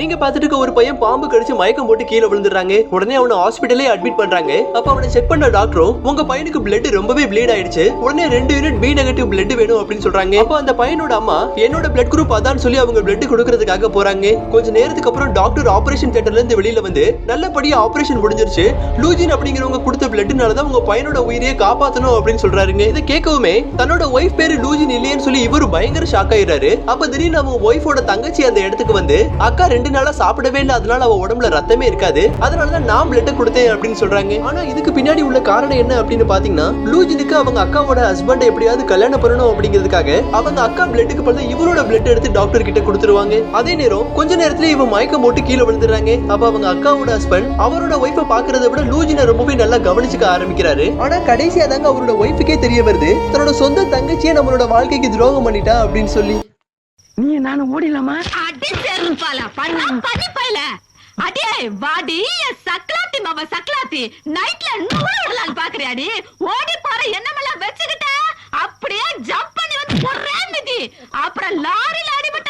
நீங்க பாத்துட்டு இருக்க ஒரு பையன் பாம்பு கடிச்சு மயக்கம் போட்டு கீழே விழுந்துறாங்க. உடனே அவனை ஹாஸ்பிடல்லே அட்மிட் பண்றாங்க. அப்ப அவனை செக் பண்ண டாக்டரும் உங்க பையனுக்கு பிளட் ரொம்பவே ப்ளீட் ஆயிடுச்சு, உடனே 2 யூனிட் பி நெகட்டிவ் பிளட் வேணும் அப்படின்னு சொல்றாங்க. அப்ப அந்த பையனோட அம்மா என்னோட பிளட் குரூப் அதான் சொல்லி அவங்க பிளட் கொடுக்கறதுக்காக போறாங்க. கொஞ்ச நேரத்துக்கு அப்புறம் டாக்டர் ஆபரேஷன் தியேட்டர்ல இருந்து வெளியில வந்து நல்லபடியா ஆபரேஷன் முடிஞ்சிருச்சு, லூஜின் அப்படிங்கிறவங்க கொடுத்த பிளட்னால தான் உங்க பையனோட உயிரையே காப்பாத்தணும் அப்படின்னு சொல்றாருங்க. இதை கேட்கவுமே தன்னோட ஒய்ஃப் பேரு லூஜின் இல்லையேன்னு சொல்லி இவரு பயங்கர ஷாக் ஆயிடுறாரு. அப்ப திடீர்னு அவங்க ஒய்ஃபோட தங்கச்சி அந்த இடத்துக்கு வந்து அக்கா 2 நாளா சாப்பிடவே இல்லை, அதனால அவ உடம்புல ரத்தமே இருக்காது, அதனாலதான் நான் பிளட் கொடுத்தேன் அப்படின்னு சொல்றாங்க. ஆனா இதுக்கு பின்னாடி உள்ள காரணம் என்ன அப்படின்னு பாத்தீங்கன்னா லூஜினுக்கு அவங்க அக்காவோட ஹஸ்பண்ட் எப்படியாவது கல்யாணம் பண்ணணும் அப்படிங்கிறதுக்காக அவங்க அக்கா பிளட்டுக்கு பதிலா இவரோட பிளட் எடுத்து டாக்டர் கிட்ட கொடுத்துருவாங்க. அதே நேரம் கொஞ்ச நேரத்துல இவன் மயக்கம் போட்டு கீழே விழுந்துறாங்க. அப்ப அவங்க அக்காவோட ஹஸ்பண்ட் அவரோட ஒய்ஃபை பாக்குறத விட லூஜினை ரொம்பவே நல்லா கவனிச்சுக்க ஆரம்பிக்கிறாரு. ஆனா கடைசியா தாங்க அவரோட ஒய்ஃபுக்கே தெரிய வருது தன்னோட சொந்த தங்கச்சியே நம்மளோட வாழ்க்கைக்கு துரோகம் பண்ணிட்டா அப்படின்னு சொல்லி. நீ நானும் ஓடிலாமா? அடி செருப்பால பண்ணா பண்ணி பைல அடே வாடி சக்லாத்தி மாமா சக்லாத்தி நைட்ல நூறு விடலான்னு பாக்குறியாடி? ஓடி போற என்னமெல்லாம் வச்சுக்கிட்ட அப்படியே ஜம்ப் பண்ணி வந்து ஒரே மிதி, அப்புறம் லாரில அடிபட்ட